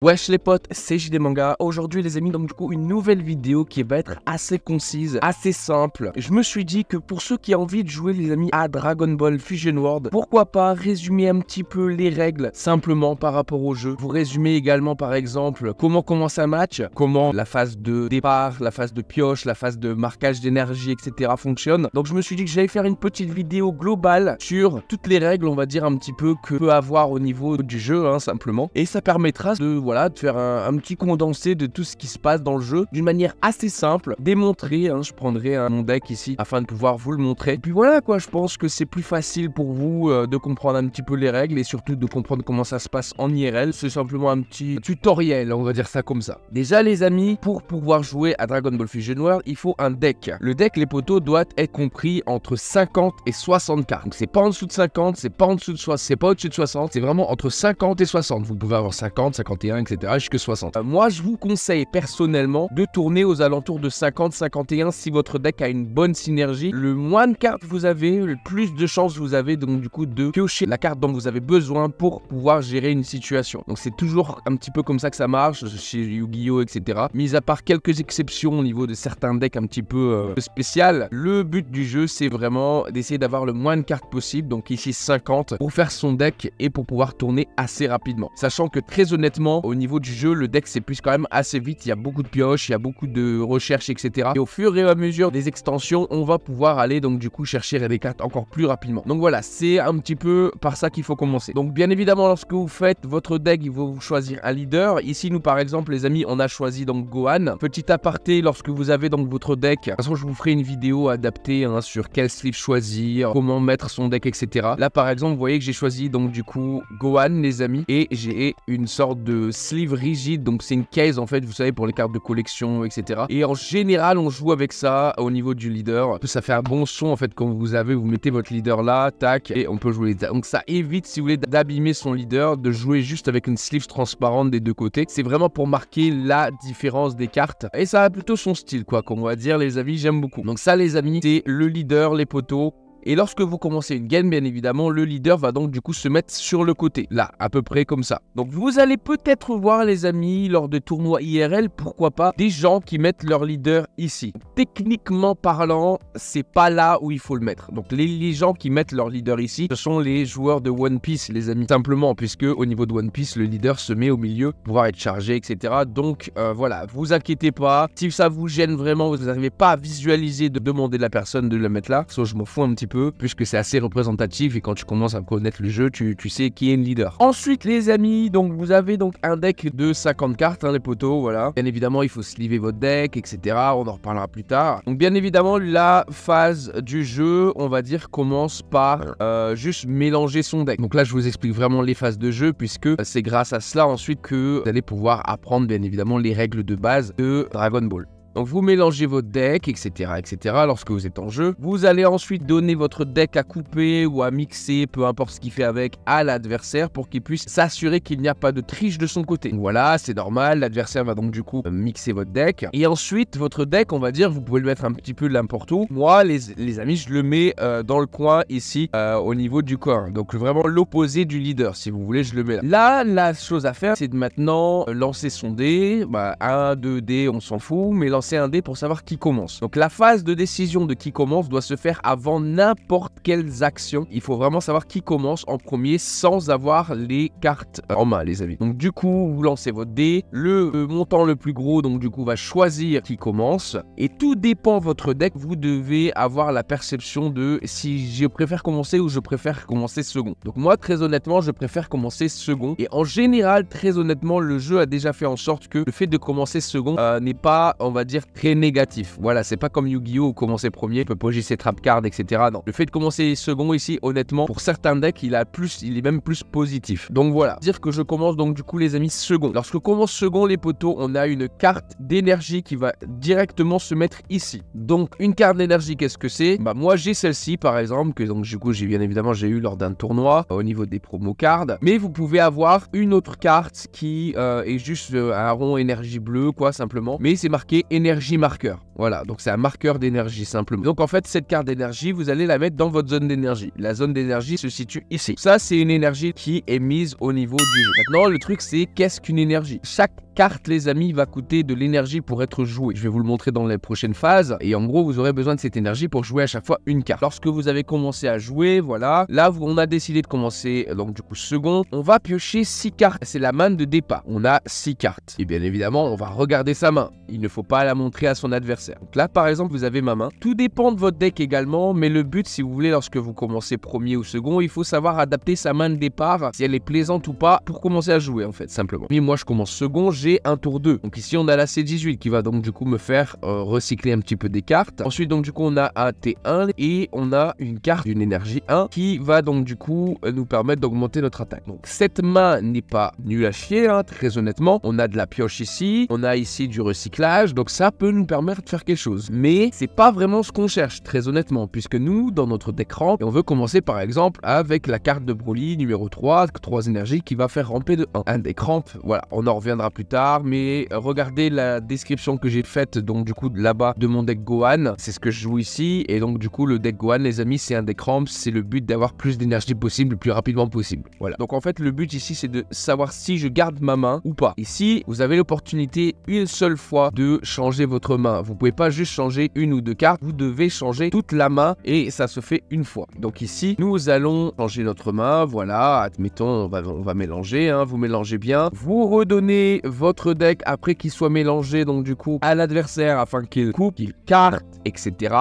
Wesh les potes, c'est JD Manga. Aujourd'hui les amis, donc du coup une nouvelle vidéo qui va être assez concise, assez simple. Je me suis dit que pour ceux qui ont envie de jouer les amis à Dragon Ball Fusion World, pourquoi pas résumer un petit peu les règles simplement par rapport au jeu. Vous résumer également par exemple comment commence un match, comment la phase de départ, la phase de pioche, la phase de marquage d'énergie, etc. fonctionne. Donc je me suis dit que j'allais faire une petite vidéo globale sur toutes les règles, on va dire un petit peu que peut avoir au niveau du jeu, simplement. Et ça permettra de faire un petit condensé de tout ce qui se passe dans le jeu d'une manière assez simple, démontrer, je prendrai mon deck ici afin de pouvoir vous le montrer. Et puis voilà quoi, je pense que c'est plus facile pour vous de comprendre un petit peu les règles et surtout de comprendre comment ça se passe en IRL. C'est simplement un petit tutoriel, on va dire ça comme ça. Déjà les amis, pour pouvoir jouer à Dragon Ball Fusion World, il faut un deck. Le deck, les potos, doit être compris entre 50 et 60 cartes. Donc c'est pas en dessous de 50, c'est pas en dessous de 60, c'est pas au-dessus de 60, c'est vraiment entre 50 et 60. Vous pouvez avoir 50, 51, etc. jusque 60. Moi, je vous conseille personnellement de tourner aux alentours de 50, 51 si votre deck a une bonne synergie. Le moins de cartes vous avez, le plus de chances vous avez donc du coup de piocher la carte dont vous avez besoin pour pouvoir gérer une situation. Donc c'est toujours un petit peu comme ça que ça marche chez Yu-Gi-Oh, etc. Mis à part quelques exceptions au niveau de certains decks un petit peu spécial, le but du jeu c'est vraiment d'essayer d'avoir le moins de cartes possible, donc ici 50 pour faire son deck et pour pouvoir tourner assez rapidement. Sachant que très honnêtement au niveau du jeu, le deck s'épuise quand même assez vite, il y a beaucoup de pioches, il y a beaucoup de recherches, etc. Et au fur et à mesure des extensions, on va pouvoir aller donc du coup chercher des cartes encore plus rapidement. Donc voilà, c'est un petit peu par ça qu'il faut commencer. Donc bien évidemment, lorsque vous faites votre deck, il faut choisir un leader. Ici, nous par exemple, les amis, on a choisi donc Gohan. Petit aparté, lorsque vous avez donc votre deck, de toute façon, je vous ferai une vidéo adaptée sur quel sleeve choisir, comment mettre son deck, etc. Là par exemple, vous voyez que j'ai choisi donc du coup Gohan, les amis, et j'ai une sorte de sleeve rigide, donc c'est une case en fait, vous savez, pour les cartes de collection, etc. Et en général, on joue avec ça au niveau du leader. Ça fait un bon son en fait quand vous mettez votre leader là, tac, et on peut jouer. Donc ça évite, si vous voulez, d'abîmer son leader, de jouer juste avec une sleeve transparente des deux côtés. C'est vraiment pour marquer la différence des cartes. Et ça a plutôt son style, quoi, qu'on va dire, les amis, j'aime beaucoup. Donc ça, les amis, c'est le leader, les poteaux. Et lorsque vous commencez une game, bien évidemment, le leader va donc du coup se mettre sur le côté, là, à peu près comme ça. Donc vous allez peut-être voir, les amis, lors de tournois IRL, pourquoi pas, des gens qui mettent leur leader ici. Techniquement parlant, c'est pas là où il faut le mettre. Donc les gens qui mettent leur leader ici, ce sont les joueurs de One Piece, les amis. Simplement, puisque au niveau de One Piece, le leader se met au milieu, pour pouvoir être chargé, etc. Donc voilà, vous inquiétez pas. Si ça vous gêne vraiment, vous n'arrivez pas à visualiser de demander à la personne de le mettre là, soit je m'en fous un petit peu, puisque c'est assez représentatif et quand tu commences à connaître le jeu, tu sais qui est le leader. Ensuite les amis, donc vous avez donc un deck de 50 cartes, les potos, voilà. Bien évidemment, il faut sliver votre deck, etc. On en reparlera plus tard. Donc bien évidemment, la phase du jeu, on va dire, commence par juste mélanger son deck. Donc là, je vous explique vraiment les phases de jeu, puisque c'est grâce à cela ensuite que vous allez pouvoir apprendre bien évidemment les règles de base de Dragon Ball. Donc vous mélangez votre deck, etc., etc. lorsque vous êtes en jeu. Vous allez ensuite donner votre deck à couper ou à mixer, peu importe ce qu'il fait avec, à l'adversaire pour qu'il puisse s'assurer qu'il n'y a pas de triche de son côté. Donc voilà, c'est normal, l'adversaire va donc du coup mixer votre deck. Et ensuite, votre deck, on va dire, vous pouvez le mettre un petit peu n'importe où. Moi, les amis, je le mets dans le coin ici, au niveau du corps. Donc vraiment l'opposé du leader, si vous voulez, je le mets là. Là, la chose à faire, c'est de maintenant lancer son dé. 1, 2 dés, on s'en fout, mais lancer un dé pour savoir qui commence. Donc la phase de décision de qui commence doit se faire avant n'importe quelles actions. Il faut vraiment savoir qui commence en premier sans avoir les cartes en main, les amis. Donc du coup, vous lancez votre dé. Le montant le plus gros, donc du coup, va choisir qui commence. Et tout dépend de votre deck. Vous devez avoir la perception de si je préfère commencer ou je préfère commencer second. Donc moi, très honnêtement, je préfère commencer second. Et en général, très honnêtement, le jeu a déjà fait en sorte que le fait de commencer second n'est pas, on va dire, très négatif. Voilà, c'est pas comme Yu-Gi-Oh où commencer premier, peut poser ses trap cards, etc. Non, le fait de commencer second ici, honnêtement, pour certains decks, il est même plus positif. Donc voilà, dire que je commence donc du coup les amis second. Lorsque je commence second, les potos, on a une carte d'énergie qui va directement se mettre ici. Donc une carte d'énergie, qu'est-ce que c'est? Moi j'ai celle-ci par exemple, que donc du coup bien évidemment j'ai eu lors d'un tournoi au niveau des promo cards. Mais vous pouvez avoir une autre carte qui est juste un rond énergie bleue, quoi, simplement. Mais c'est marqué énergie énergie marqueur. Voilà, donc c'est un marqueur d'énergie simplement. Donc en fait, cette carte d'énergie, vous allez la mettre dans votre zone d'énergie. La zone d'énergie se situe ici. Ça, c'est une énergie qui est mise au niveau du jeu. Maintenant, le truc, c'est qu'est-ce qu'une énergie? Chaque carte, les amis, va coûter de l'énergie pour être jouée. Je vais vous le montrer dans les prochaines phases. Et en gros, vous aurez besoin de cette énergie pour jouer à chaque fois une carte. Lorsque vous avez commencé à jouer, voilà. Là, on a décidé de commencer, donc du coup, second. On va piocher 6 cartes. C'est la main de départ. On a 6 cartes. Et bien évidemment, on va regarder sa main. Il ne faut pas la montrer à son adversaire. Donc là, par exemple, vous avez ma main. Tout dépend de votre deck également, mais le but, si vous voulez, lorsque vous commencez premier ou second, il faut savoir adapter sa main de départ, si elle est plaisante ou pas, pour commencer à jouer, en fait, simplement. Mais moi, je commence second, j'ai un tour 2. Donc ici, on a la C18 qui va donc du coup me faire recycler un petit peu des cartes. Ensuite, donc du coup, on a un T1 et on a une carte d'une énergie 1 qui va donc du coup nous permettre d'augmenter notre attaque. Donc cette main n'est pas nulle à chier, hein, très honnêtement. On a de la pioche ici, on a ici du recyclage, donc ça peut nous permettre de faire quelque chose. Mais c'est pas vraiment ce qu'on cherche, très honnêtement, puisque nous, dans notre deck ramp, on veut commencer par exemple avec la carte de Broly numéro 3 énergies qui va faire ramper de 1. Un deck ramp, voilà, on en reviendra plus tard, mais regardez la description que j'ai faite, donc du coup là-bas de mon deck Gohan, c'est ce que je joue ici, et donc du coup le deck Gohan, les amis, c'est un deck ramp, c'est le but d'avoir plus d'énergie possible, le plus rapidement possible. Voilà, donc en fait le but ici c'est de savoir si je garde ma main ou pas. Ici, vous avez l'opportunité une seule fois de changer votre main. Vous pouvez pas juste changer une ou deux cartes, vous devez changer toute la main et ça se fait une fois. Donc ici, nous allons changer notre main, voilà, admettons, on va mélanger, hein, vous mélangez bien. Vous redonnez votre deck après qu'il soit mélangé, donc du coup, à l'adversaire afin qu'il coupe, qu'il carte, etc.,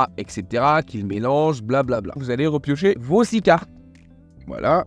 qu'il mélange, blablabla. Vous allez repiocher vos 6 cartes. Voilà.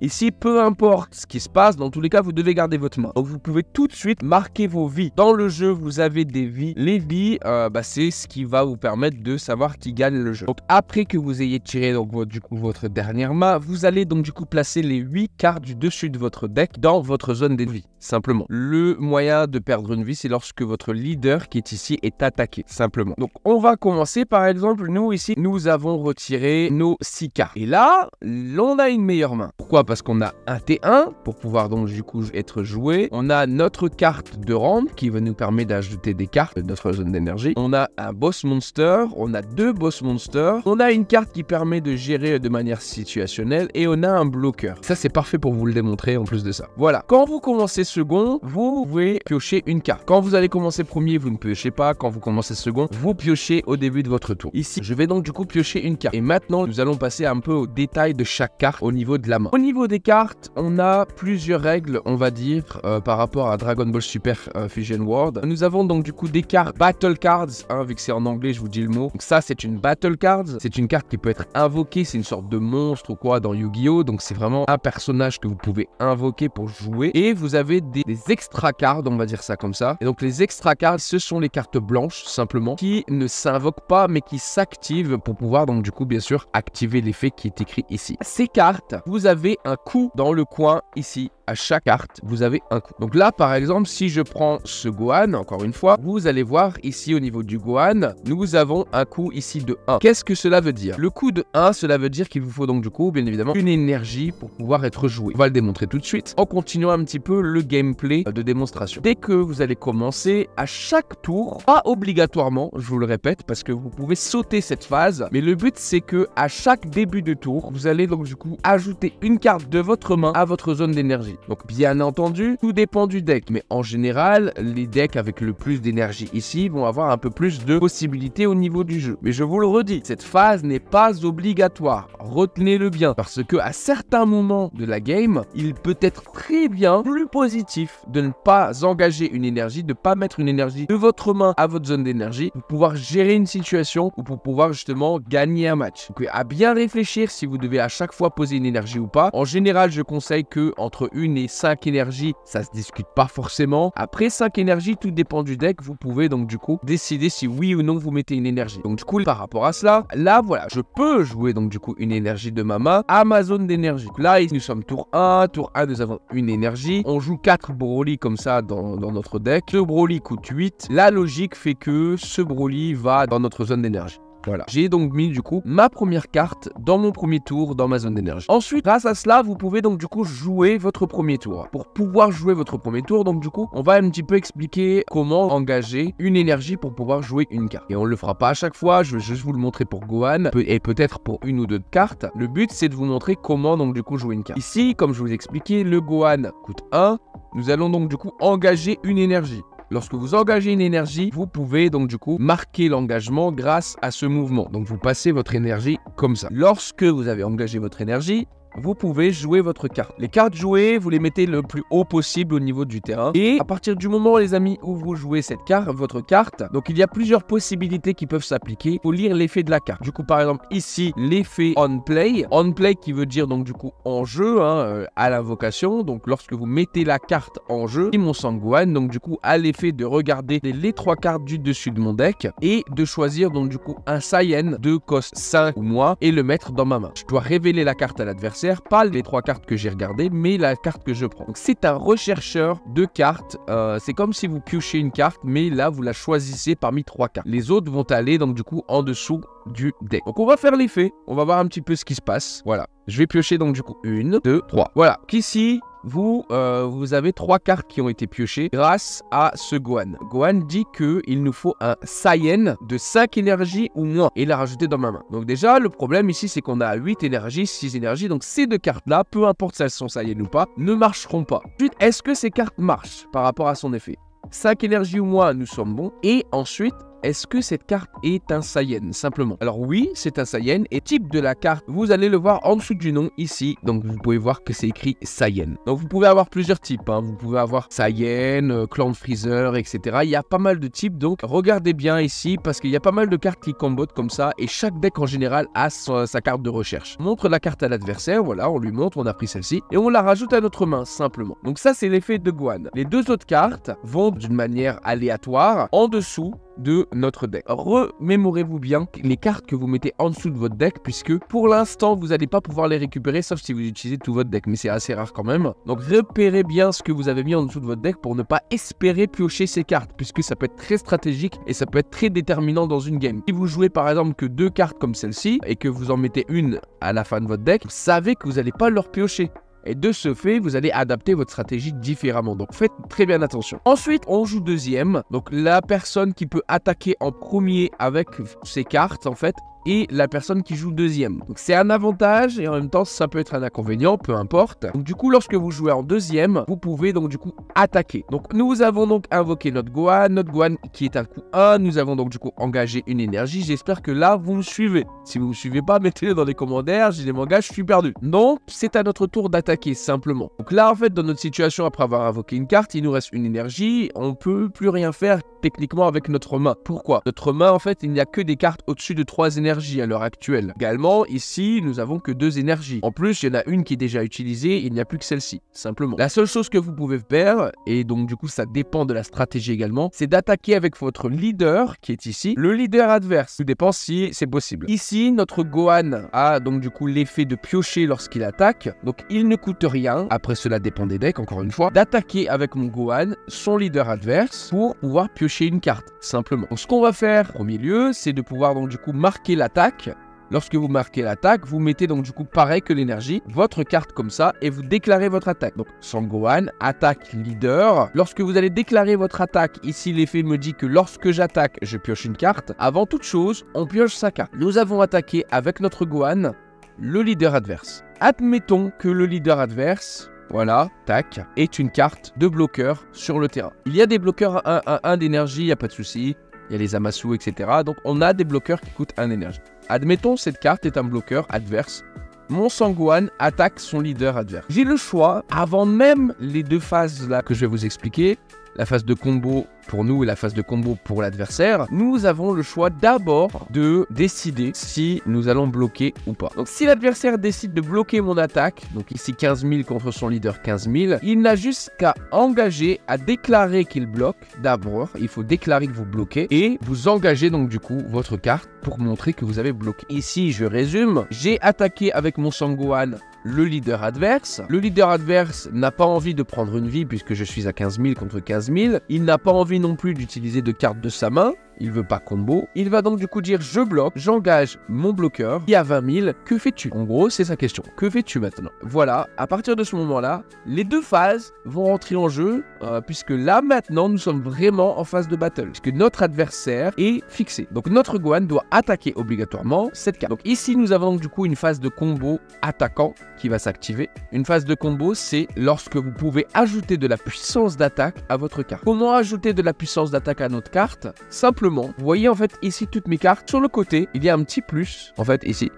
Ici, peu importe ce qui se passe, dans tous les cas, vous devez garder votre main. Donc, vous pouvez tout de suite marquer vos vies. Dans le jeu, vous avez des vies. Les vies, c'est ce qui va vous permettre de savoir qui gagne le jeu. Donc, après que vous ayez tiré donc, votre dernière main, vous allez donc du coup placer les 8 cartes du dessus de votre deck dans votre zone des vies. Simplement. Le moyen de perdre une vie, c'est lorsque votre leader qui est ici est attaqué. Simplement. Donc, on va commencer. Par exemple, nous ici, nous avons retiré nos 6 cartes. Et là, on a une meilleure main. Pourquoi? Parce qu'on a un T1 pour pouvoir donc du coup être joué. On a notre carte de rampe qui va nous permettre d'ajouter des cartes de notre zone d'énergie. On a un boss monster, on a 2 boss monsters. On a une carte qui permet de gérer de manière situationnelle et on a un bloqueur. Ça c'est parfait pour vous le démontrer en plus de ça. Voilà. Quand vous commencez second, vous pouvez piocher une carte. Quand vous allez commencer premier, vous ne piochez pas. Quand vous commencez second, vous piochez au début de votre tour. Ici, je vais donc du coup piocher une carte. Et maintenant, nous allons passer un peu au détail de chaque carte au niveau de la main. Au niveau des cartes, on a plusieurs règles, on va dire, par rapport à Dragon Ball Super Fusion World. Nous avons donc du coup des cartes Battle Cards, hein, vu que c'est en anglais, je vous dis le mot. Donc ça, c'est une Battle Card. C'est une carte qui peut être invoquée, c'est une sorte de monstre ou quoi dans Yu-Gi-Oh! Donc c'est vraiment un personnage que vous pouvez invoquer pour jouer. Et vous avez des extra cards, on va dire ça comme ça. Et donc les extra cards, ce sont les cartes blanches, simplement, qui ne s'invoquent pas, mais qui s'activent pour pouvoir donc du coup, bien sûr, activer l'effet qui est écrit ici. Ces cartes, vous avez un coup dans le coin ici. À chaque carte, vous avez un coup. Donc là, par exemple, si je prends ce Gohan, encore une fois, vous allez voir ici au niveau du Gohan, nous avons un coup ici de 1. Qu'est-ce que cela veut dire? Le coup de 1, cela veut dire qu'il vous faut donc du coup, bien évidemment, une énergie pour pouvoir être joué. On va le démontrer tout de suite en continuant un petit peu le gameplay de démonstration. Dès que vous allez commencer, à chaque tour, pas obligatoirement, je vous le répète, parce que vous pouvez sauter cette phase, mais le but c'est que à chaque début de tour, vous allez donc du coup ajouter une carte de votre main à votre zone d'énergie. Donc bien entendu, tout dépend du deck, mais en général, les decks avec le plus d'énergie ici vont avoir un peu plus de possibilités au niveau du jeu. Mais je vous le redis, cette phase n'est pas obligatoire, retenez-le bien, parce que à certains moments de la game, il peut être très bien plus positif de ne pas engager une énergie, de ne pas mettre une énergie de votre main à votre zone d'énergie, pour pouvoir gérer une situation ou pour pouvoir justement gagner un match. Donc à bien réfléchir si vous devez à chaque fois poser une énergie ou pas. En général, je conseille que entre 1 et 5 énergies, ça se discute pas forcément. Après 5 énergies, tout dépend du deck. Vous pouvez donc du coup décider si oui ou non vous mettez une énergie. Donc du coup, par rapport à cela, là voilà, je peux jouer donc du coup une énergie de ma main à ma zone d'énergie. Là, nous sommes tour 1. Tour 1, nous avons une énergie. On joue 4 Broly comme ça dans notre deck. Ce Broly coûte 8. La logique fait que ce Broly va dans notre zone d'énergie. Voilà. J'ai donc mis du coup ma première carte dans mon premier tour dans ma zone d'énergie. Ensuite, grâce à cela, vous pouvez donc du coup jouer votre premier tour. Pour pouvoir jouer votre premier tour, donc du coup, on va un petit peu expliquer comment engager une énergie pour pouvoir jouer une carte. Et on le fera pas à chaque fois, je vais juste vous le montrer pour Gohan et peut-être pour une ou deux cartes. Le but, c'est de vous montrer comment donc du coup jouer une carte. Ici, comme je vous ai expliqué, le Gohan coûte 1. Nous allons donc du coup engager une énergie. Lorsque vous engagez une énergie, vous pouvez donc du coup marquer l'engagement grâce à ce mouvement. Donc vous passez votre énergie comme ça. Lorsque vous avez engagé votre énergie, vous pouvez jouer votre carte. Les cartes jouées, vous les mettez le plus haut possible au niveau du terrain. Et à partir du moment, les amis, où vous jouez cette carte, votre carte, donc il y a plusieurs possibilités qui peuvent s'appliquer. Il faut lire l'effet de la carte. Du coup, par exemple, ici, l'effet on play. On play qui veut dire donc du coup en jeu, à l'invocation. Donc lorsque vous mettez la carte en jeu, mon Sangohan, donc du coup, a l'effet de regarder les 3 cartes du dessus de mon deck et de choisir donc du coup un Saiyan de cost 5 ou moins et le mettre dans ma main. Je dois révéler la carte à l'adversaire. Pas les 3 cartes que j'ai regardées, mais la carte que je prends. Donc c'est un rechercheur de cartes. C'est comme si vous piochez une carte, mais là vous la choisissez parmi 3 cartes. Les autres vont aller donc du coup en dessous du deck. Donc on va faire l'effet. On va voir un petit peu ce qui se passe. Voilà. Je vais piocher donc du coup 1, 2, 3. Voilà. Qu'ici, vous avez 3 cartes qui ont été piochées grâce à ce Gohan. Gohan dit qu'il nous faut un Saiyan de 5 énergies ou moins et l'a rajouté dans ma main. Donc déjà, le problème ici, c'est qu'on a 8 énergies, 6 énergies. Donc ces 2 cartes-là, peu importe si elles sont Saiyan ou pas, ne marcheront pas. Ensuite, est-ce que ces cartes marchent par rapport à son effet? 5 énergies ou moins, nous sommes bons. Et ensuite, est-ce que cette carte est un Saiyan, simplement? Alors oui, c'est un Saiyan, et type de la carte, vous allez le voir en dessous du nom, ici. Donc vous pouvez voir que c'est écrit Saiyan. Donc vous pouvez avoir plusieurs types, vous pouvez avoir Saiyan, Clan Freezer, etc. Il y a pas mal de types, donc regardez bien ici, parce qu'il y a pas mal de cartes qui combotent comme ça, et chaque deck en général a sa carte de recherche. On montre la carte à l'adversaire, voilà, on lui montre, on a pris celle-ci, et on la rajoute à notre main, simplement. Donc ça, c'est l'effet de Gohan. Les 2 autres cartes vont d'une manière aléatoire en dessous de notre deck. Remémorez-vous bien les cartes que vous mettez en dessous de votre deck, puisque pour l'instant vous n'allez pas pouvoir les récupérer sauf si vous utilisez tout votre deck, mais c'est assez rare quand même. Donc repérez bien ce que vous avez mis en dessous de votre deck pour ne pas espérer piocher ces cartes, puisque ça peut être très stratégique et ça peut être très déterminant dans une game. Si vous jouez par exemple que 2 cartes comme celle-ci et que vous en mettez une à la fin de votre deck, vous savez que vous n'allez pas leur piocher. Et de ce fait, vous allez adapter votre stratégie différemment. Donc faites très bien attention. Ensuite, on joue deuxième. Donc la personne qui peut attaquer en premier avec ses cartes, en fait, et la personne qui joue deuxième. Donc c'est un avantage et en même temps ça peut être un inconvénient, peu importe. Donc du coup lorsque vous jouez en deuxième, vous pouvez donc du coup attaquer. Donc nous avons donc invoqué notre Gohan qui est un coup 1. Nous avons donc du coup engagé une énergie. J'espère que là vous me suivez. Si vous ne me suivez pas, mettez-le dans les commentaires. J'ai des mangas, je suis perdu. Donc c'est à notre tour d'attaquer simplement. Donc là en fait dans notre situation, après avoir invoqué une carte, il nous reste une énergie. On peut plus rien faire techniquement avec notre main. Pourquoi? Notre main en fait, il n'y a que des cartes au-dessus de 3 énergies à l'heure actuelle. Également, ici, nous avons que 2 énergies. En plus, il y en a une qui est déjà utilisée, il n'y a plus que celle-ci, simplement. La seule chose que vous pouvez faire, et donc du coup, ça dépend de la stratégie également, c'est d'attaquer avec votre leader, qui est ici, le leader adverse. Tout dépend si c'est possible. Ici, notre Gohan a donc du coup l'effet de piocher lorsqu'il attaque, donc il ne coûte rien, après cela dépend des decks, encore une fois, d'attaquer avec mon Gohan, son leader adverse, pour pouvoir piocher une carte, simplement. Donc ce qu'on va faire, en premier lieu, c'est de pouvoir donc du coup marquer l'attaque. Lorsque vous marquez l'attaque, vous mettez donc du coup pareil que l'énergie, votre carte comme ça, et vous déclarez votre attaque. Donc Sangohan, attaque leader. Lorsque vous allez déclarer votre attaque, ici l'effet me dit que lorsque j'attaque, je pioche une carte. Avant toute chose, on pioche sa carte. Nous avons attaqué avec notre Gohan, le leader adverse. Admettons que le leader adverse, voilà, tac, est une carte de bloqueur sur le terrain. Il y a des bloqueurs 1 d'énergie, il n'y a pas de souci. Il y a les Amasu, etc. Donc on a des bloqueurs qui coûtent 1 énergie. Admettons cette carte est un bloqueur adverse. Mon Sangohan attaque son leader adverse. J'ai le choix, avant même les 2 phases là que je vais vous expliquer, la phase de combo pour nous et la phase de combo pour l'adversaire, nous avons le choix d'abord de décider si nous allons bloquer ou pas. Donc si l'adversaire décide de bloquer mon attaque, donc ici 15 000 contre son leader 15 000, il n'a juste qu'à engager, à déclarer qu'il bloque. D'abord, il faut déclarer que vous bloquez et vous engagez donc du coup votre carte pour montrer que vous avez bloqué. Ici, je résume, j'ai attaqué avec mon Sangohan le leader adverse. Le leader adverse n'a pas envie de prendre une vie puisque je suis à 15 000 contre 15 000. Il n'a pas envie non plus d'utiliser de cartes de sa main. Il veut pas combo. Il va donc du coup dire je bloque, j'engage mon bloqueur. Il y a 20 000, que fais-tu? En gros, c'est sa question. Que fais-tu maintenant? Voilà, à partir de ce moment-là, les deux phases vont rentrer en jeu puisque là maintenant nous sommes vraiment en phase de battle. Puisque notre adversaire est fixé. Donc notre Gohan doit attaquer obligatoirement cette carte. Donc ici nous avons donc du coup une phase de combo attaquant qui va s'activer. Une phase de combo, c'est lorsque vous pouvez ajouter de la puissance d'attaque à votre carte. Comment ajouter de la puissance d'attaque à notre carte? Simplement, vous voyez en fait ici toutes mes cartes, sur le côté, il y a un petit plus, en fait ici,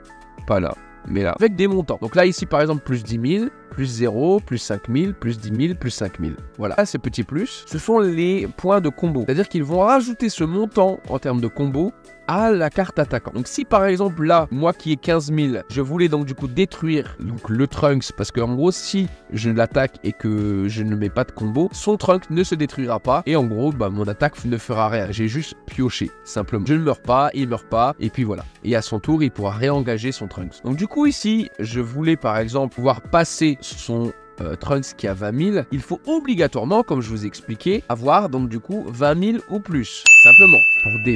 pas là, mais là, avec des montants. Donc là ici par exemple plus 10 000, plus 0, plus 5 000, plus 10 000, plus 5 000. Voilà, là, ces petits plus, ce sont les points de combo. C'est-à-dire qu'ils vont rajouter ce montant en termes de combo à la carte attaquant. Donc si par exemple là, moi qui ai 15 000, je voulais donc du coup détruire donc, le Trunks, parce qu'en gros si je l'attaque et que je ne mets pas de combo, son Trunks ne se détruira pas et en gros bah, mon attaque ne fera rien. J'ai juste pioché, simplement. Je ne meurs pas, il meurt pas et puis voilà. Et à son tour, il pourra réengager son Trunks. Donc du coup ici, je voulais par exemple pouvoir passer son Trunks qui a 20 000, il faut obligatoirement, comme je vous ai expliqué, avoir donc du coup 20 000 ou plus. Simplement,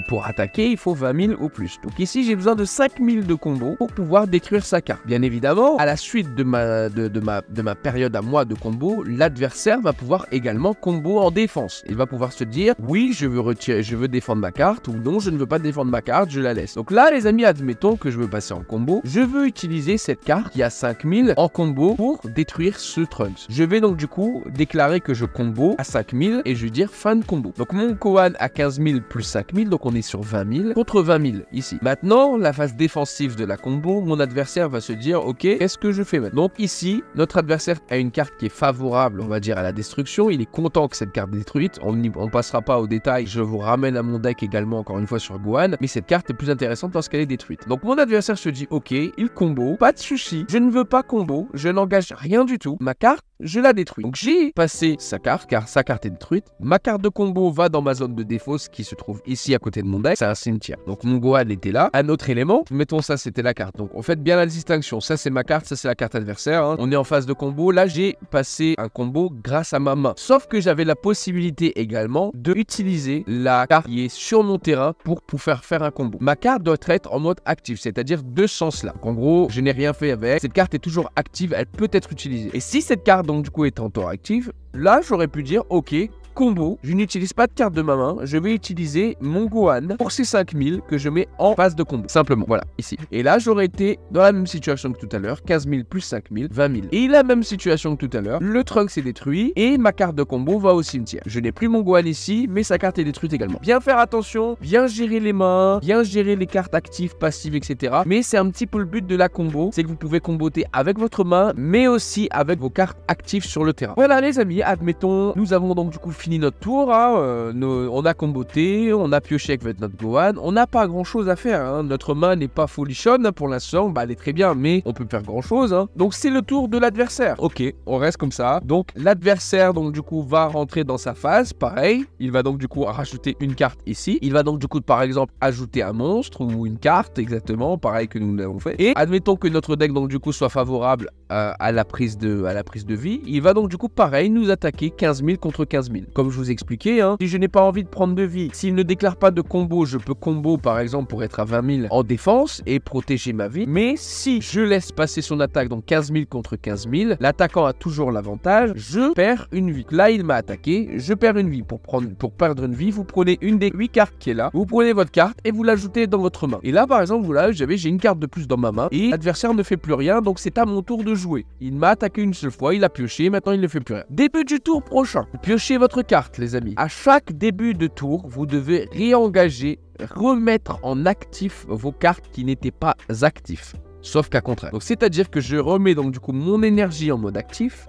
pour attaquer, il faut 20 000 ou plus. Donc ici, j'ai besoin de 5 000 de combo pour pouvoir détruire sa carte. Bien évidemment, à la suite de ma période à moi de combo, l'adversaire va pouvoir également combo en défense. Il va pouvoir se dire, oui, je veux retirer, je veux défendre ma carte, ou non, je ne veux pas défendre ma carte, je la laisse. Donc là, les amis, admettons que je veux passer en combo. Je veux utiliser cette carte qui a 5 000 en combo pour détruire ce Trunks. Je vais donc du coup déclarer que je combo à 5 000 et je vais dire fin de combo. Donc mon Gohan a 15 000 plus 5 000, donc on est sur 20 000 contre 20 000 ici. Maintenant, la phase défensive de la combo, mon adversaire va se dire ok, qu'est-ce que je fais maintenant? Donc ici, notre adversaire a une carte qui est favorable, on va dire, à la destruction. Il est content que cette carte est détruite. On ne passera pas au détail. Je vous ramène à mon deck également encore une fois sur Gohan, mais cette carte est plus intéressante lorsqu'elle est détruite. Donc mon adversaire se dit ok, il combo, pas de souci, je ne veux pas combo, je n'engage rien du tout. Ma carte, je la détruis. Donc j'ai passé sa carte, car sa carte est détruite. Ma carte de combo va dans ma zone de défausse qui se trouve ici à côté de mon deck. C'est un cimetière. Donc mon Gohan était là. Un autre élément, mettons ça, c'était la carte. Donc on fait bien la distinction. Ça c'est ma carte, ça c'est la carte adversaire. Hein. On est en phase de combo. Là j'ai passé un combo grâce à ma main. Sauf que j'avais la possibilité également de utiliser la carte qui est sur mon terrain pour faire un combo. Ma carte doit être en mode actif, c'est-à-dire de ce sens-là. En gros, je n'ai rien fait avec. Cette carte est toujours active, elle peut être utilisée. Et si cette carte donc du coup est encore active, là j'aurais pu dire ok, combo, je n'utilise pas de carte de ma main, je vais utiliser mon Gohan pour ces 5000 que je mets en phase de combo, simplement, voilà, ici. Et là, j'aurais été dans la même situation que tout à l'heure, 15 000 plus 5000, 20 000. Et la même situation que tout à l'heure, le Trunks est détruit et ma carte de combo va au cimetière. Je n'ai plus mon Gohan ici, mais sa carte est détruite également. Bien faire attention, bien gérer les mains, bien gérer les cartes actives, passives, etc. Mais c'est un petit peu le but de la combo, c'est que vous pouvez comboter avec votre main, mais aussi avec vos cartes actives sur le terrain. Voilà les amis, admettons, nous avons donc du coup fini notre tour, hein, on a comboté, on a pioché avec notre Gohan, on n'a pas grand chose à faire, hein. Notre main n'est pas folichonne hein, pour l'instant, bah elle est très bien, mais on peut faire grand chose, hein. Donc c'est le tour de l'adversaire. Ok, on reste comme ça. Donc l'adversaire donc du coup va rentrer dans sa phase, pareil, il va donc du coup rajouter une carte ici, il va donc du coup par exemple ajouter un monstre ou une carte, exactement, pareil que nous l'avons fait, et admettons que notre deck donc du coup soit favorable à la prise de vie, il va donc du coup pareil nous attaquer 15 000 contre 15 000. Comme je vous ai expliqué, hein, si je n'ai pas envie de prendre de vie, s'il ne déclare pas de combo, je peux combo par exemple pour être à 20 000 en défense et protéger ma vie. Mais si je laisse passer son attaque, donc 15 000 contre 15 000, l'attaquant a toujours l'avantage, je perds une vie. Là, il m'a attaqué, je perds une vie. Pour perdre une vie, vous prenez une des 8 cartes qui est là, vous prenez votre carte et vous l'ajoutez dans votre main. Et là, par exemple, voilà, j'ai une carte de plus dans ma main et l'adversaire ne fait plus rien, donc c'est à mon tour de jouer. Il m'a attaqué une seule fois, il a pioché, maintenant il ne fait plus rien. Début du tour prochain, piochez votre carte, les amis. À chaque début de tour, vous devez réengager, remettre en actif vos cartes qui n'étaient pas actives. Sauf qu'à contraire. Donc c'est-à-dire que je remets donc du coup mon énergie en mode actif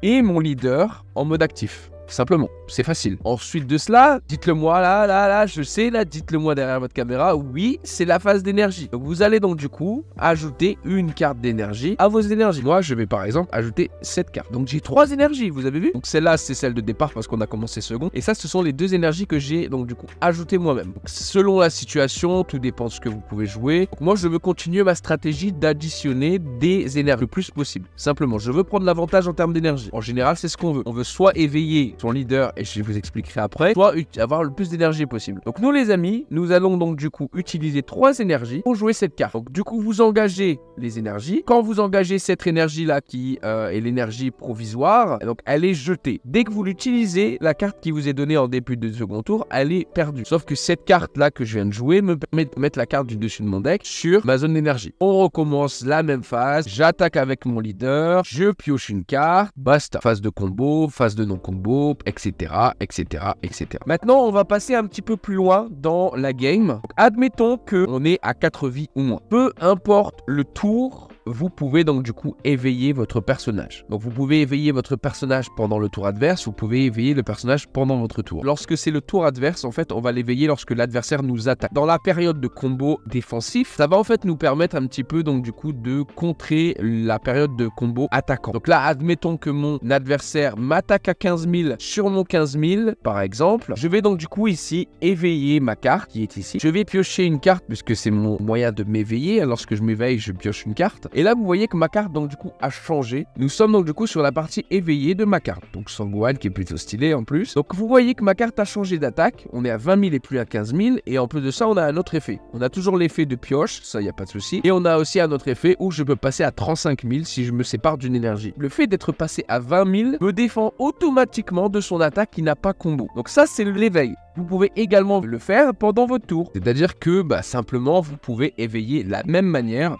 et mon leader en mode actif. Simplement, c'est facile. Ensuite de cela, dites-le moi là, je sais là, dites-le moi derrière votre caméra. Oui, c'est la phase d'énergie. Donc vous allez donc du coup ajouter une carte d'énergie à vos énergies. Moi, je vais par exemple ajouter cette carte. Donc j'ai 3 énergies, vous avez vu? Donc celle-là, c'est celle de départ parce qu'on a commencé second. Et ça, ce sont les 2 énergies que j'ai donc du coup ajoutées moi-même. Donc, selon la situation, tout dépend de ce que vous pouvez jouer. Donc, moi, je veux continuer ma stratégie d'additionner des énergies le plus possible. Simplement, je veux prendre l'avantage en termes d'énergie. En général, c'est ce qu'on veut. On veut soit éveiller son leader, et je vous expliquerai après, soit avoir le plus d'énergie possible. Donc nous les amis, nous allons donc du coup utiliser 3 énergies pour jouer cette carte. Donc du coup, vous engagez les énergies. Quand vous engagez cette énergie-là qui est l'énergie provisoire, donc elle est jetée. Dès que vous l'utilisez, la carte qui vous est donnée en début de second tour, elle est perdue. Sauf que cette carte-là que je viens de jouer me permet de mettre la carte du dessus de mon deck sur ma zone d'énergie. On recommence la même phase. J'attaque avec mon leader, je pioche une carte, basta. Phase de combo, phase de non-combo, etc., etc., etc. Maintenant, on va passer un petit peu plus loin dans la game. Donc, admettons qu'on est à 4 vies ou moins. Peu importe le tour, vous pouvez donc du coup éveiller votre personnage. Donc vous pouvez éveiller votre personnage pendant le tour adverse, vous pouvez éveiller le personnage pendant votre tour. Lorsque c'est le tour adverse, en fait, on va l'éveiller lorsque l'adversaire nous attaque. Dans la période de combo défensif, ça va en fait nous permettre un petit peu donc du coup de contrer la période de combo attaquant. Donc là, admettons que mon adversaire m'attaque à 15 000 sur mon 15 000 par exemple. Je vais donc du coup ici éveiller ma carte qui est ici. Je vais piocher une carte puisque c'est mon moyen de m'éveiller. Lorsque je m'éveille, je pioche une carte. Et là, vous voyez que ma carte, donc du coup, a changé. Nous sommes donc du coup sur la partie éveillée de ma carte. Donc Sangwan qui est plutôt stylé en plus. Donc vous voyez que ma carte a changé d'attaque. On est à 20 000 et plus à 15 000. Et en plus de ça, on a un autre effet. On a toujours l'effet de pioche, ça, il n'y a pas de souci. Et on a aussi un autre effet où je peux passer à 35 000 si je me sépare d'une énergie. Le fait d'être passé à 20 000 me défend automatiquement de son attaque qui n'a pas combo. Donc ça, c'est l'éveil. Vous pouvez également le faire pendant votre tour. C'est-à-dire que simplement, vous pouvez éveiller de la même manière.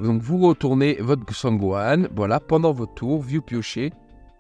Donc vous retournez votre Sangwan, voilà, pendant votre tour, vous piochez.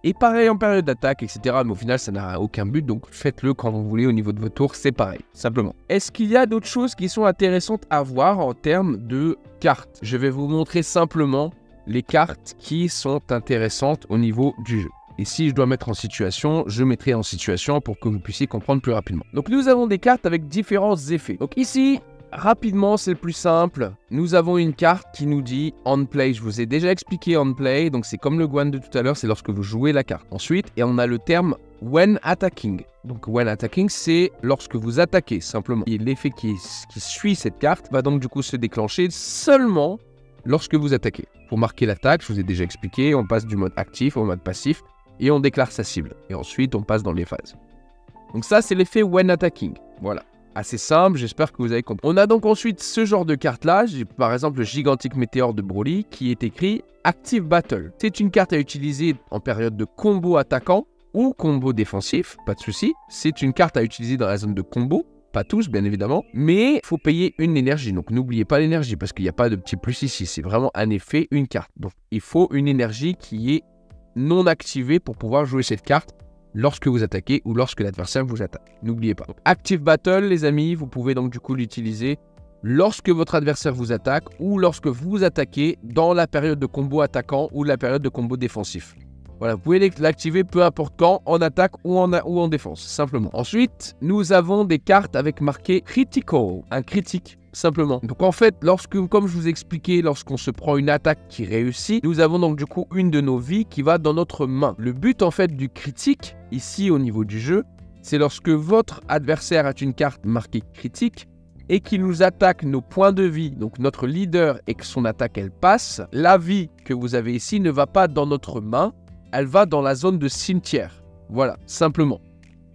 Et pareil en période d'attaque, etc. Mais au final, ça n'a aucun but, donc faites-le quand vous voulez au niveau de votre tour, c'est pareil, simplement. Est-ce qu'il y a d'autres choses qui sont intéressantes à voir en termes de cartes? Je vais vous montrer simplement les cartes qui sont intéressantes au niveau du jeu. Et si je dois mettre en situation, je mettrai en situation pour que vous puissiez comprendre plus rapidement. Donc nous avons des cartes avec différents effets. Donc ici, rapidement, c'est le plus simple. Nous avons une carte qui nous dit on play. Je vous ai déjà expliqué on play. Donc c'est comme le Guan de tout à l'heure, c'est lorsque vous jouez la carte. Ensuite, et on a le terme when attacking. Donc when attacking, c'est lorsque vous attaquez simplement. Et l'effet qui suit cette carte va donc du coup se déclencher seulement lorsque vous attaquez. Pour marquer l'attaque, je vous ai déjà expliqué, on passe du mode actif au mode passif et on déclare sa cible. Et ensuite, on passe dans les phases. Donc ça, c'est l'effet when attacking. Voilà. Assez simple, j'espère que vous avez compris. On a donc ensuite ce genre de carte-là, par exemple le Gigantic Météore de Broly, qui est écrit Active Battle. C'est une carte à utiliser en période de combo attaquant ou combo défensif, pas de souci. C'est une carte à utiliser dans la zone de combo, pas tous bien évidemment, mais il faut payer une énergie. Donc n'oubliez pas l'énergie parce qu'il n'y a pas de petit plus ici, c'est vraiment un effet, une carte. Donc il faut une énergie qui est non activée pour pouvoir jouer cette carte lorsque vous attaquez ou lorsque l'adversaire vous attaque. N'oubliez pas. Active Battle, les amis, vous pouvez donc du coup l'utiliser lorsque votre adversaire vous attaque ou lorsque vous attaquez dans la période de combo attaquant ou la période de combo défensif. Voilà, vous pouvez l'activer peu importe quand, en attaque ou en défense, simplement. Ensuite, nous avons des cartes avec marqué Critical, un critique. Simplement. Donc en fait, comme je vous ai expliqué, lorsqu'on se prend une attaque qui réussit, nous avons donc du coup une de nos vies qui va dans notre main. Le but en fait du critique, ici au niveau du jeu, c'est lorsque votre adversaire a une carte marquée critique et qu'il nous attaque nos points de vie, donc notre leader, et que son attaque elle passe, la vie que vous avez ici ne va pas dans notre main, elle va dans la zone de cimetière. Voilà, simplement.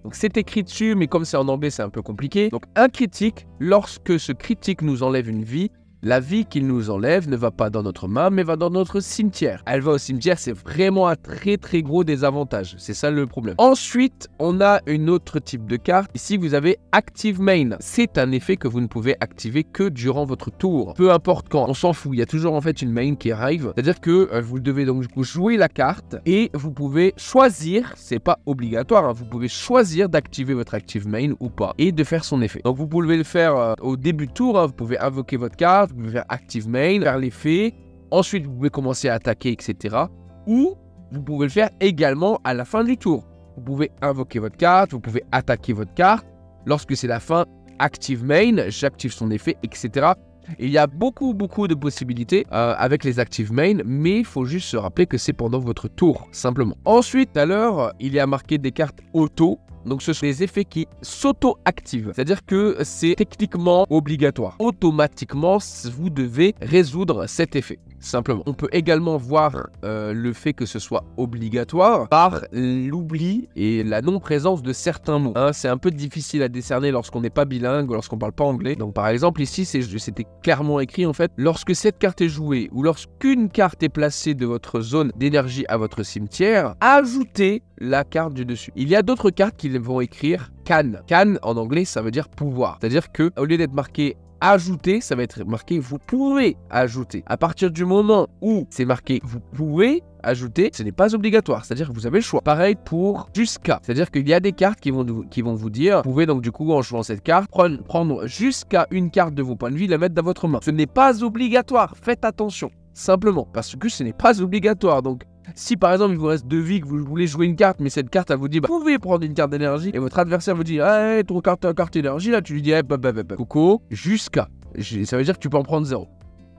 Donc c'est écrit dessus, mais comme c'est en anglais, c'est un peu compliqué. Donc un critique, lorsque ce critique nous enlève une vie, la vie qu'il nous enlève ne va pas dans notre main, mais va dans notre cimetière. Elle va au cimetière, c'est vraiment un très très gros désavantage. C'est ça le problème. Ensuite, on a une autre type de carte. Ici, vous avez Active Main. C'est un effet que vous ne pouvez activer que durant votre tour. Peu importe quand, on s'en fout. Il y a toujours en fait une main qui arrive. C'est-à-dire que vous devez donc du coup jouer la carte et vous pouvez choisir, c'est pas obligatoire, hein, vous pouvez choisir d'activer votre Active Main ou pas et de faire son effet. Donc vous pouvez le faire au début de tour, hein, vous pouvez invoquer votre carte, vous pouvez faire Active Main, faire l'effet, ensuite vous pouvez commencer à attaquer, etc. Ou vous pouvez le faire également à la fin du tour. vous pouvez invoquer votre carte, vous pouvez attaquer votre carte. Lorsque c'est la fin, active main, j'active son effet, etc. Et il y a beaucoup de possibilités avec les active main, mais il faut juste se rappeler que c'est pendant votre tour, simplement. Ensuite, tout à l'heure, il y a marqué des cartes auto. Donc ce sont des effets qui s'auto-activent, c'est-à-dire que c'est techniquement obligatoire. Automatiquement, vous devez résoudre cet effet, simplement. On peut également voir le fait que ce soit obligatoire par l'oubli et la non-présence de certains mots. Hein, c'est un peu difficile à décerner lorsqu'on n'est pas bilingue, lorsqu'on ne parle pas anglais. Donc par exemple ici, c'était clairement écrit en fait, lorsque cette carte est jouée ou lorsqu'une carte est placée de votre zone d'énergie à votre cimetière, ajoutez la carte du dessus. Il y a d'autres cartes qui vont écrire can. Can en anglais, ça veut dire pouvoir. C'est-à-dire que au lieu d'être marqué ajouter, ça va être marqué vous pouvez ajouter. À partir du moment où c'est marqué vous pouvez ajouter, ce n'est pas obligatoire, c'est-à-dire que vous avez le choix. Pareil pour jusqu'à, c'est-à-dire qu'il y a des cartes qui vont vous dire, vous pouvez donc du coup en jouant cette carte, prendre jusqu'à une carte de vos points de vie, la mettre dans votre main. Ce n'est pas obligatoire, faites attention, simplement, parce que ce n'est pas obligatoire. Donc si par exemple il vous reste 2 vies, que vous voulez jouer une carte, mais cette carte elle vous dit vous pouvez prendre une carte d'énergie, et votre adversaire vous dit hey, ton carte d'énergie là, tu lui dis hey, Coco, jusqu'à, ça veut dire que tu peux en prendre 0.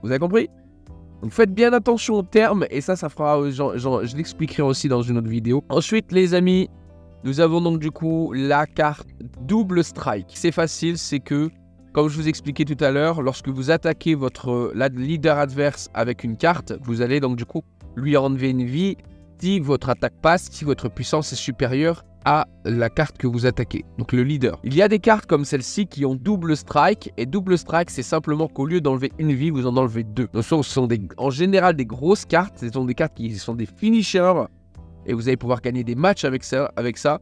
Vous avez compris? Donc faites bien attention aux termes, et ça fera, je l'expliquerai aussi dans une autre vidéo. Ensuite les amis, nous avons donc du coup la carte double strike. C'est facile, c'est que comme je vous expliquais tout à l'heure, lorsque vous attaquez votre leader adverse avec une carte, vous allez donc du coup lui enlever une vie si votre attaque passe, si votre puissance est supérieure à la carte que vous attaquez, donc le leader. Il y a des cartes comme celle-ci qui ont double strike, et double strike c'est simplement qu'au lieu d'enlever une vie, vous en enlevez 2. Donc ce sont en général des grosses cartes, ce sont des cartes qui sont des finishers, et vous allez pouvoir gagner des matchs avec ça.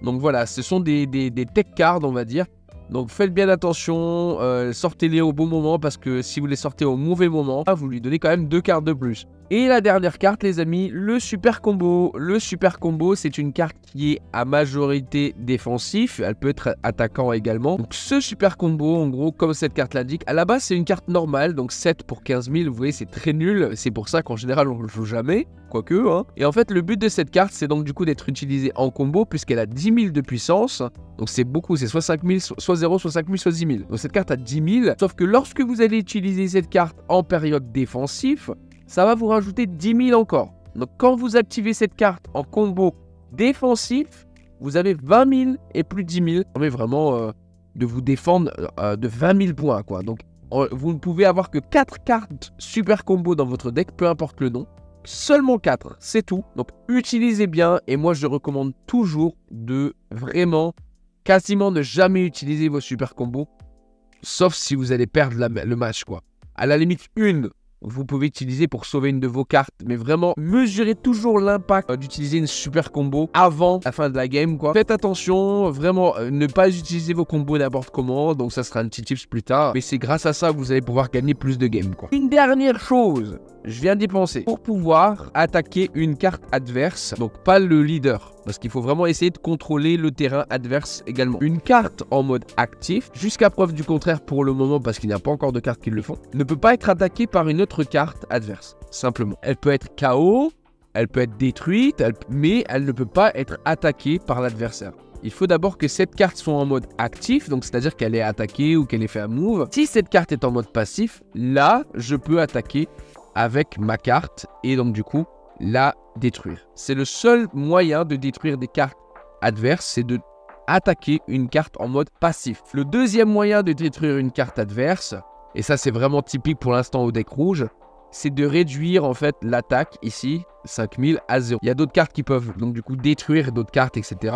Donc voilà, ce sont des tech cards on va dire. Donc faites bien attention, sortez-les au bon moment, parce que si vous les sortez au mauvais moment, vous lui donnez quand même 2 cartes de plus. Et la dernière carte les amis, le super combo. Le super combo c'est une carte qui est à majorité défensif, elle peut être attaquant également. Donc ce super combo en gros comme cette carte l'indique, à la base c'est une carte normale, donc 7 pour 15 000, vous voyez c'est très nul, c'est pour ça qu'en général on ne le joue jamais, quoique hein. Et en fait le but de cette carte c'est donc du coup d'être utilisée en combo puisqu'elle a 10 000 de puissance, donc c'est beaucoup, c'est soit 5 000, soit 0, soit 5 000, soit 10 000. Donc cette carte a 10 000, sauf que lorsque vous allez utiliser cette carte en période défensif, ça va vous rajouter 10 000 encore. Donc quand vous activez cette carte en combo défensif, vous avez 20 000 et plus de 10 000. Ça permet vraiment de vous défendre de 20 000 points, quoi. Donc vous ne pouvez avoir que 4 cartes super combo dans votre deck, peu importe le nom. Seulement 4, c'est tout. Donc utilisez bien, et moi je recommande toujours de vraiment quasiment ne jamais utiliser vos super combos, sauf si vous allez perdre le match, quoi. À la limite, vous pouvez utiliser pour sauver une de vos cartes, mais vraiment, mesurez toujours l'impact d'utiliser une super combo avant la fin de la game, quoi. Faites attention, vraiment, ne pas utiliser vos combos n'importe comment, donc ça sera un petit tips plus tard, mais c'est grâce à ça que vous allez pouvoir gagner plus de games, quoi. Une dernière chose, je viens d'y penser, pour pouvoir attaquer une carte adverse, donc pas le leader, parce qu'il faut vraiment essayer de contrôler le terrain adverse également. Une carte en mode actif, jusqu'à preuve du contraire pour le moment, parce qu'il n'y a pas encore de cartes qui le font, ne peut pas être attaquée par une autre carte adverse, simplement. Elle peut être KO, elle peut être détruite, mais elle ne peut pas être attaquée par l'adversaire. Il faut d'abord que cette carte soit en mode actif, donc c'est-à-dire qu'elle est attaquée ou qu'elle ait fait un move. Si cette carte est en mode passif, là, je peux attaquer avec ma carte et donc du coup la détruire. C'est le seul moyen de détruire des cartes adverses, c'est de attaquer une carte en mode passif. Le deuxième moyen de détruire une carte adverse, et ça c'est vraiment typique pour l'instant au deck rouge, c'est de réduire en fait l'attaque ici 5000 à 0. Il y a d'autres cartes qui peuvent donc du coup détruire d'autres cartes, etc.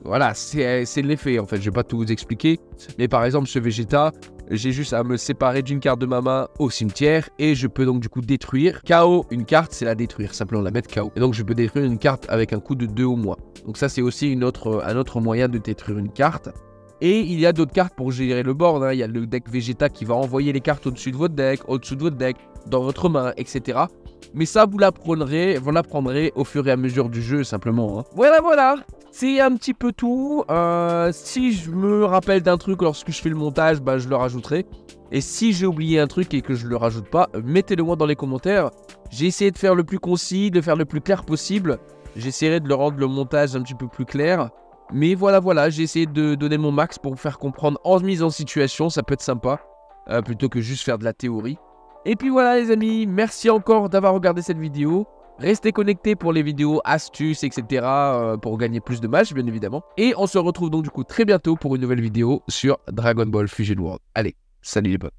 Voilà, c'est l'effet en fait, je vais pas tout vous expliquer, mais par exemple ce Vegeta, j'ai juste à me séparer d'une carte de ma main au cimetière et je peux donc du coup détruire. KO une carte, c'est la détruire, simplement la mettre KO. Et donc je peux détruire une carte avec un coup de 2 ou moins. Donc ça c'est aussi un autre moyen de détruire une carte. Et il y a d'autres cartes pour gérer le board, hein. Il y a le deck Vegeta qui va envoyer les cartes au-dessus de votre deck, au-dessous de votre deck, dans votre main, etc. Mais ça vous l'apprendrez au fur et à mesure du jeu simplement, hein. Voilà. C'est un petit peu tout. Si je me rappelle d'un truc lorsque je fais le montage, bah, je le rajouterai. Et si j'ai oublié un truc et que je le rajoute pas, mettez-le moi dans les commentaires. J'ai essayé de faire le plus concis, de faire le plus clair possible. J'essaierai de le rendre le montage un petit peu plus clair. Mais voilà, j'ai essayé de donner mon max pour vous faire comprendre en mise en situation, ça peut être sympa, plutôt que juste faire de la théorie. Et puis voilà les amis, merci encore d'avoir regardé cette vidéo. Restez connectés pour les vidéos astuces, etc. Pour gagner plus de matchs, bien évidemment. Et on se retrouve donc du coup très bientôt pour une nouvelle vidéo sur Dragon Ball Fusion World. Allez, salut les potes.